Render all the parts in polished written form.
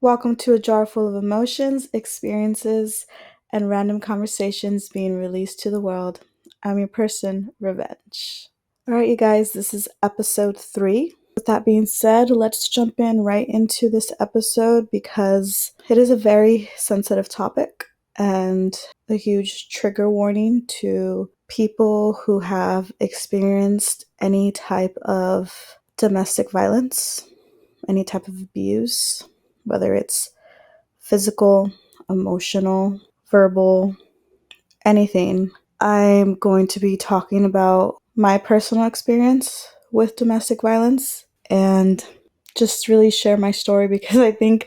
Welcome to a jar full of emotions, experiences, and random conversations being released to the world. I'm your person, Revenge. All right, you guys, this is episode 3. With that being said, let's jump in right into this episode because it is a very sensitive topic and a huge trigger warning to people who have experienced any type of domestic violence, any type of abuse, whether it's physical, emotional, verbal, anything. I'm going to be talking about my personal experience with domestic violence and just really share my story because I think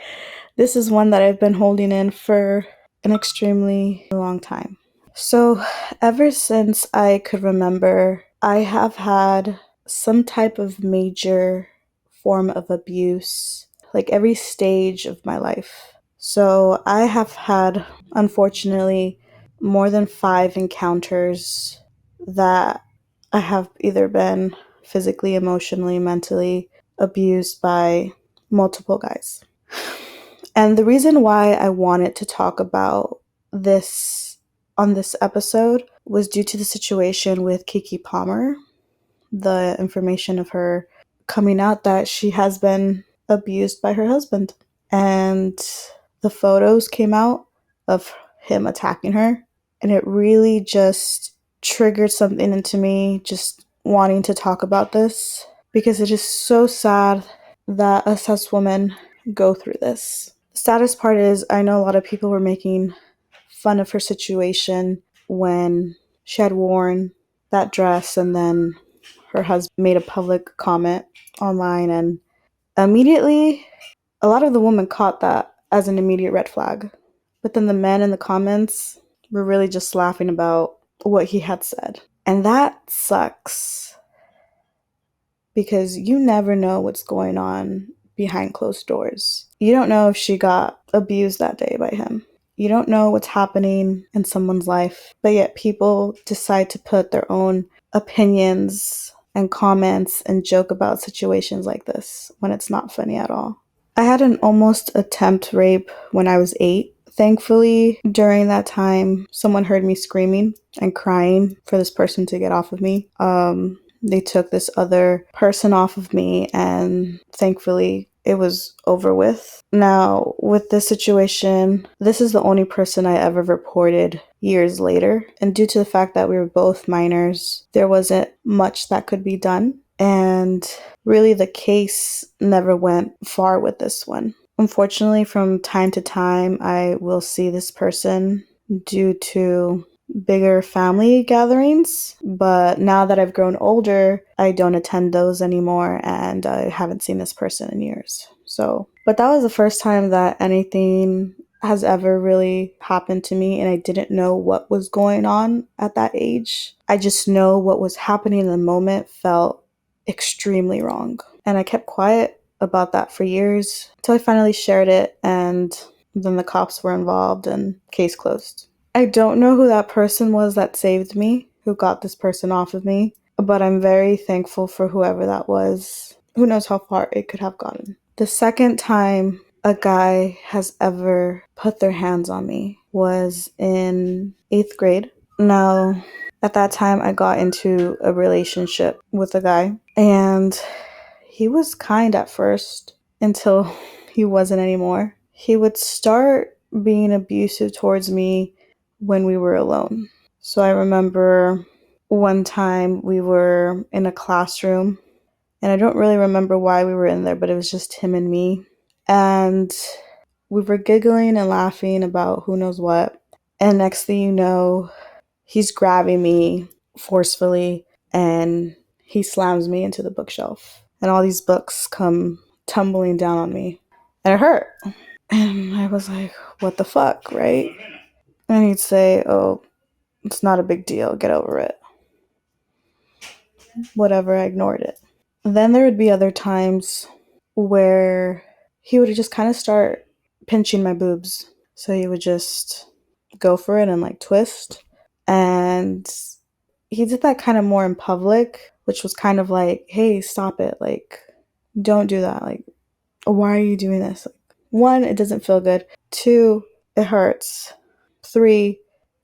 this is one that I've been holding in for an extremely long time. So, ever since I could remember, I have had some type of major form of abuse, like every stage of my life. So, I have had, unfortunately, more than 5 encounters that I have either been physically, emotionally, mentally abused by multiple guys. And the reason why I wanted to talk about this on this episode was due to the situation with Kiki Palmer, the information of her coming out that she has been abused by her husband. And the photos came out of him attacking her, and it really just triggered something into me just wanting to talk about this because it is so sad that us as women go through this. The saddest part is I know a lot of people were making fun of her situation when she had worn that dress and then her husband made a public comment online, and immediately a lot of the women caught that as an immediate red flag. But then the men in the comments were really just laughing about what he had said. And that sucks because you never know what's going on behind closed doors. You don't know if she got abused that day by him. You don't know what's happening in someone's life, but yet people decide to put their own opinions and comments and joke about situations like this when it's not funny at all. I had an almost attempt rape when I was 8. Thankfully, during that time, someone heard me screaming and crying for this person to get off of me. They took this other person off of me, and thankfully it was over with. Now, with this situation, this is the only person I ever reported years later. And due to the fact that we were both minors, there wasn't much that could be done. And really, the case never went far with this one. Unfortunately, from time to time, I will see this person due to bigger family gatherings, but now that I've grown older, I don't attend those anymore, and I haven't seen this person in years. But that was the first time that anything has ever really happened to me, and I didn't know what was going on at that age. I just know what was happening in the moment felt extremely wrong, and I kept quiet about that for years until I finally shared it, and then the cops were involved and case closed. I don't know who that person was that saved me, who got this person off of me, but I'm very thankful for whoever that was. Who knows how far it could have gotten. The second time a guy has ever put their hands on me was in 8th grade. Now, at that time, I got into a relationship with a guy, and he was kind at first until he wasn't anymore. He would start being abusive towards me when we were alone. So I remember one time we were in a classroom, and I don't really remember why we were in there, but it was just him and me. And we were giggling and laughing about who knows what. And next thing you know, he's grabbing me forcefully and he slams me into the bookshelf. And all these books come tumbling down on me. And it hurt. And I was like, what the fuck, right? And he'd say, oh, it's not a big deal. Get over it. Whatever, I ignored it. Then there would be other times where he would just kind of start pinching my boobs. So he would just go for it and like twist. And he did that kind of more in public, which was kind of like, hey, stop it. Like, don't do that. Like, why are you doing this? Like, 1, it doesn't feel good. 2, it hurts. 3,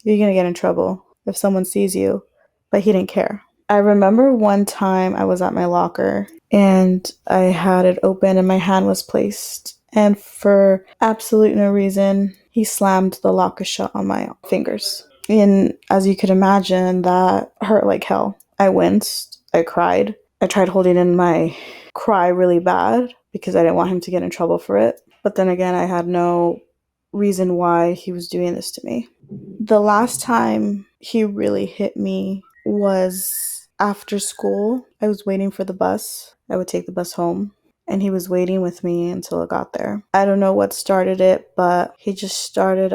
you're gonna get in trouble if someone sees you. But he didn't care. I remember one time I was at my locker and I had it open and my hand was placed. And for absolute no reason, he slammed the locker shut on my fingers. And as you could imagine, that hurt like hell. I winced. I cried. I tried holding in my cry really bad because I didn't want him to get in trouble for it. But then again, I had no reason why he was doing this to me. The last time he really hit me was after school. I was waiting for the bus. I would take the bus home. And he was waiting with me until it got there. I don't know what started it, but he just started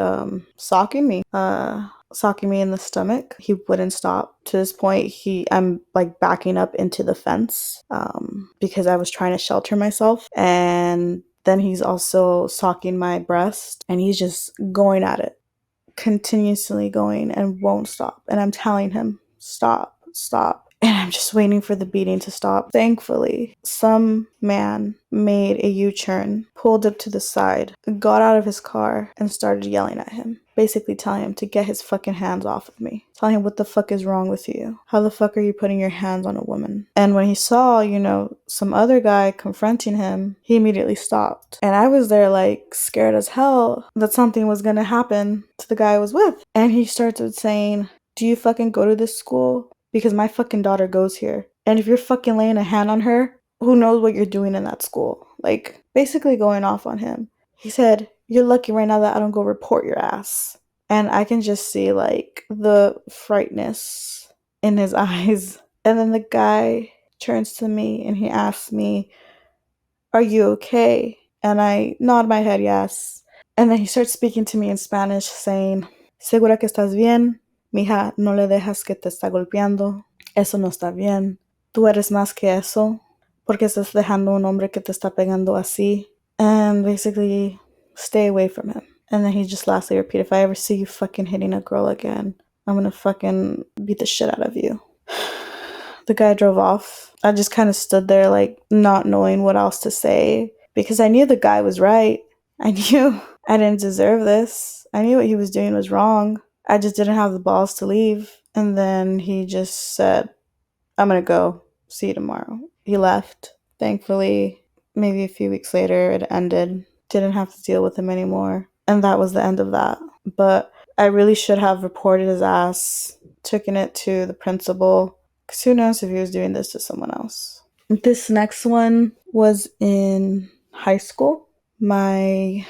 socking me. Socking me in the stomach. He wouldn't stop. To this point, I'm like backing up into the fence because I was trying to shelter myself. And then he's also socking my breast and he's just going at it, continuously going and won't stop. And I'm telling him, stop, stop. And I'm just waiting for the beating to stop. Thankfully, some man made a U-turn, pulled up to the side, got out of his car, and started yelling at him. Basically telling him to get his fucking hands off of me. Telling him, what the fuck is wrong with you? How the fuck are you putting your hands on a woman? And when he saw, some other guy confronting him, he immediately stopped. And I was there like scared as hell that something was gonna happen to the guy I was with. And he started saying, do you fucking go to this school? Because my fucking daughter goes here. And if you're fucking laying a hand on her, who knows what you're doing in that school? Like, basically going off on him. He said, you're lucky right now that I don't go report your ass. And I can just see, like, the frightness in his eyes. And then the guy turns to me and he asks me, are you okay? And I nod my head yes. And then he starts speaking to me in Spanish, saying, ¿Segura que estás bien? Mija, no le dejas que te está golpeando. Eso no está bien. Tú eres más que eso. Porque estás dejando un hombre que te está pegando así. And basically, stay away from him. And then he just lastly repeated, if I ever see you fucking hitting a girl again, I'm gonna fucking beat the shit out of you. The guy drove off. I just kind of stood there, like, not knowing what else to say. Because I knew the guy was right. I knew I didn't deserve this. I knew what he was doing was wrong. I just didn't have the balls to leave. And then he just said, I'm gonna go. See you tomorrow. He left. Thankfully, maybe a few weeks later, it ended. Didn't have to deal with him anymore. And that was the end of that. But I really should have reported his ass, taken it to the principal. Because who knows if he was doing this to someone else. This next one was in high school. My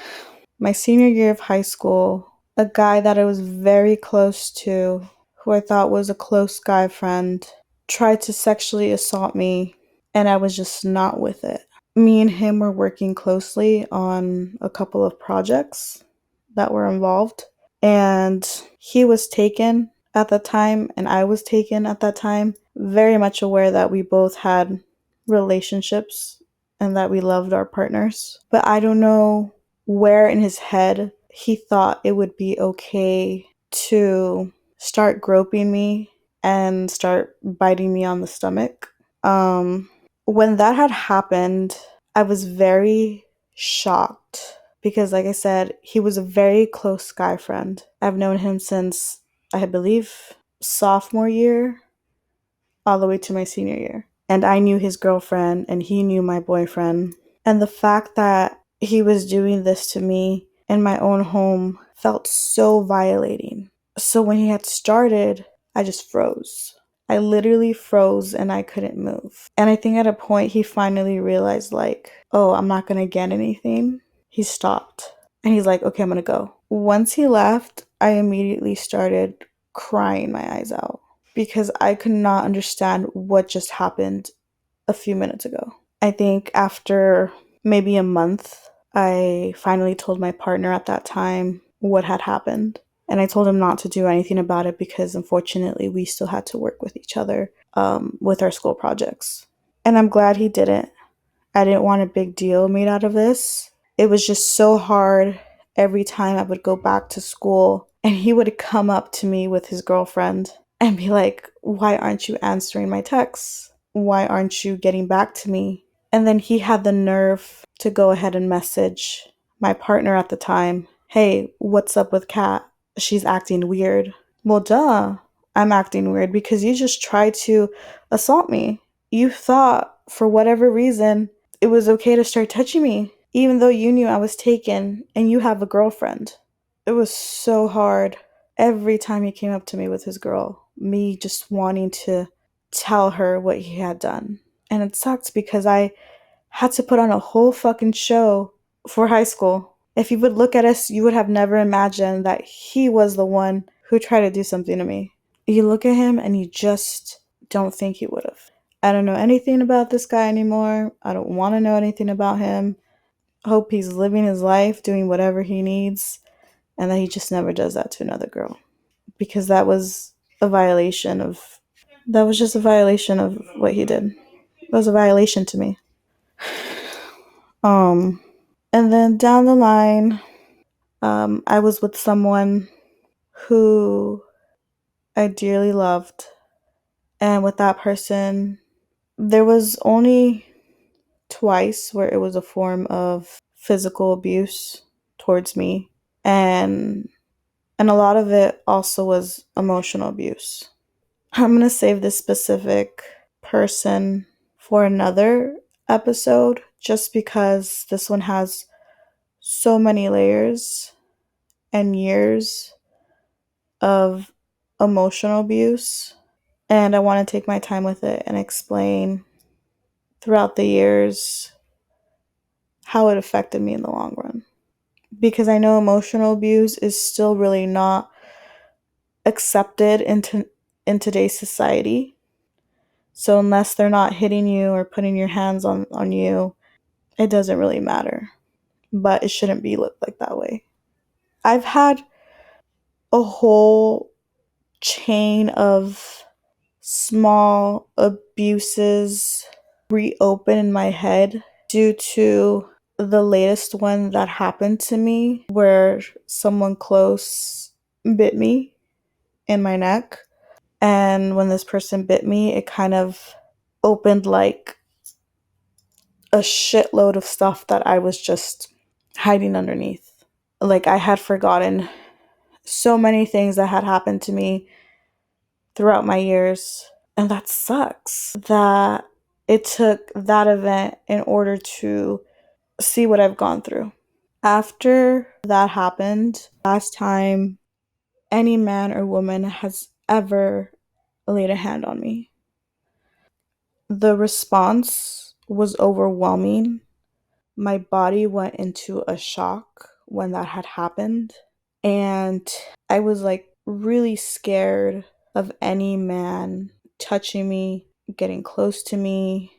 senior year of high school, a guy that I was very close to, who I thought was a close guy friend, tried to sexually assault me, and I was just not with it. Me and him were working closely on a couple of projects that were involved, and he was taken at that time, and I was taken at that time, very much aware that we both had relationships and that we loved our partners. But I don't know where in his head he thought it would be okay to start groping me and start biting me on the stomach. When that had happened, I was very shocked because, like I said, he was a very close guy friend. I've known him since, I believe, sophomore year all the way to my senior year. And I knew his girlfriend and he knew my boyfriend. And the fact that he was doing this to me in my own home felt so violating. So when he had started, I just froze. I literally froze and I couldn't move. And I think at a point he finally realized, like, oh, I'm not gonna get anything. He stopped. And he's like, okay, I'm gonna go. Once he left, I immediately started crying my eyes out because I could not understand what just happened a few minutes ago. I think after maybe a month, I finally told my partner at that time what had happened. And I told him not to do anything about it because unfortunately we still had to work with each other with our school projects. And I'm glad he didn't. I didn't want a big deal made out of this. It was just so hard every time I would go back to school and he would come up to me with his girlfriend and be like, why aren't you answering my texts? Why aren't you getting back to me? And then he had the nerve to go ahead and message my partner at the time, hey, what's up with Kat? She's acting weird. Well, duh, I'm acting weird because you just tried to assault me. You thought, for whatever reason, it was okay to start touching me, even though you knew I was taken and you have a girlfriend. It was so hard. Every time he came up to me with his girl, me just wanting to tell her what he had done. And it sucked because I had to put on a whole fucking show for high school. If you would look at us, you would have never imagined that he was the one who tried to do something to me. You look at him and you just don't think he would have. I don't know anything about this guy anymore. I don't want to know anything about him. Hope he's living his life, doing whatever he needs, and that he just never does that to another girl. Because that was just a violation of what he did. It was a violation to me. And then down the line, I was with someone who I dearly loved. And with that person, there was only twice where it was a form of physical abuse towards me. And a lot of it also was emotional abuse. I'm going to save this specific person for another episode just because this one has so many layers and years of emotional abuse. And I want to take my time with it and explain throughout the years how it affected me in the long run. Because I know emotional abuse is still really not accepted in today's society. So unless they're not hitting you or putting your hands on you, it doesn't really matter. But it shouldn't be looked like that way. I've had a whole chain of small abuses reopen in my head due to the latest one that happened to me where someone close bit me in my neck. And when this person bit me, it kind of opened like a shitload of stuff that I was just hiding underneath. Like I had forgotten so many things that had happened to me throughout my years. And that sucks that it took that event in order to see what I've gone through. After that happened, last time any man or woman has ever laid a hand on me, the response was overwhelming. My body went into a shock when that had happened. And I was like really scared of any man touching me, getting close to me,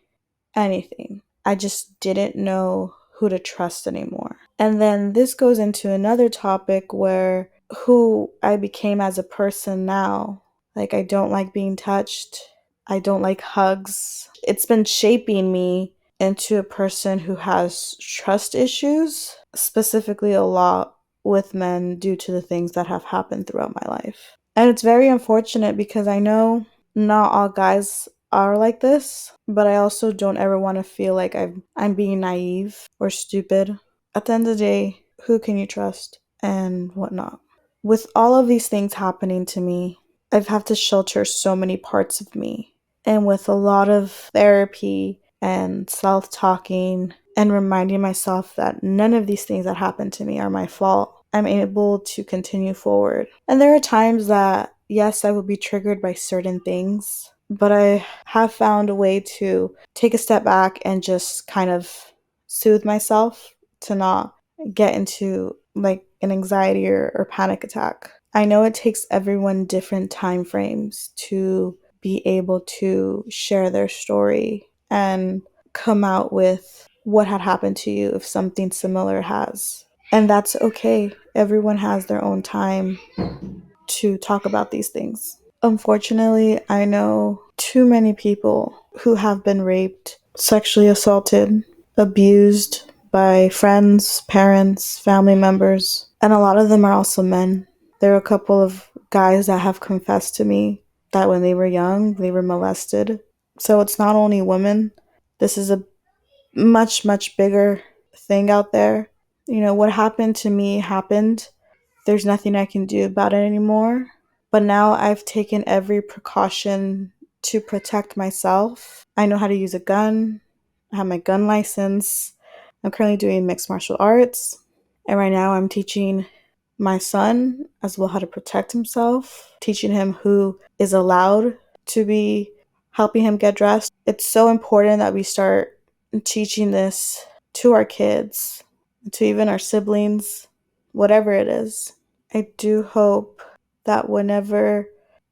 anything. I just didn't know who to trust anymore. And then this goes into another topic where who I became as a person now. Like, I don't like being touched. I don't like hugs. It's been shaping me into a person who has trust issues, specifically a lot with men due to the things that have happened throughout my life. And it's very unfortunate because I know not all guys are like this, but I also don't ever want to feel like I'm being naive or stupid. At the end of the day, who can you trust and whatnot? With all of these things happening to me, I've had to shelter so many parts of me. And with a lot of therapy and self-talking and reminding myself that none of these things that happened to me are my fault, I'm able to continue forward. And there are times that, yes, I will be triggered by certain things, but I have found a way to take a step back and just kind of soothe myself to not get into like an anxiety or panic attack. I know it takes everyone different time frames to be able to share their story and come out with what had happened to you if something similar has. And that's okay. Everyone has their own time to talk about these things. Unfortunately, I know too many people who have been raped, sexually assaulted, abused by friends, parents, family members, and a lot of them are also men. There are a couple of guys that have confessed to me that when they were young, they were molested. So it's not only women. This is a much, much bigger thing out there. What happened to me happened. There's nothing I can do about it anymore. But now I've taken every precaution to protect myself. I know how to use a gun. I have my gun license. I'm currently doing mixed martial arts. And right now I'm teaching my son as well how to protect himself, teaching him who is allowed to be helping him get dressed. It's so important that we start teaching this to our kids, to even our siblings, whatever it is. I do hope that whenever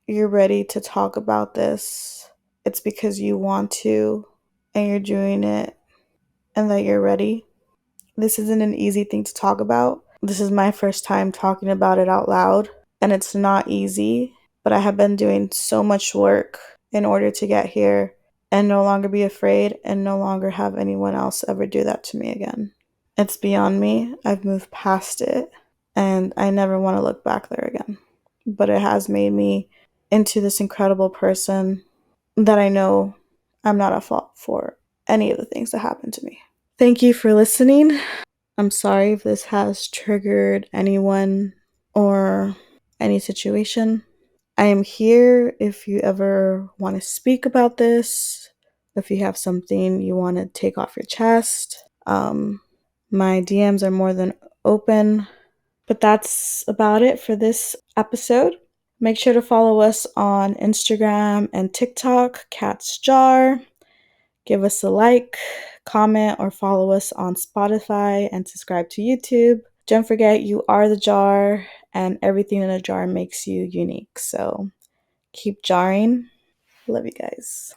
you're ready to talk about this, it's because you want to and you're doing it and that you're ready. This isn't an easy thing to talk about. This is my first time talking about it out loud, and it's not easy, but I have been doing so much work in order to get here and no longer be afraid and no longer have anyone else ever do that to me again. It's beyond me. I've moved past it, and I never want to look back there again. But it has made me into this incredible person that I know I'm not at fault for any of the things that happened to me. Thank you for listening. I'm sorry if this has triggered anyone or any situation. I am here if you ever want to speak about this, if you have something you want to take off your chest. My DMs are more than open. But that's about it for this episode. Make sure to follow us on Instagram and TikTok, Cat's Jar. Give us a like, comment, or follow us on Spotify and subscribe to YouTube. Don't forget, you are the jar, and everything in a jar makes you unique. So keep jarring. Love you guys.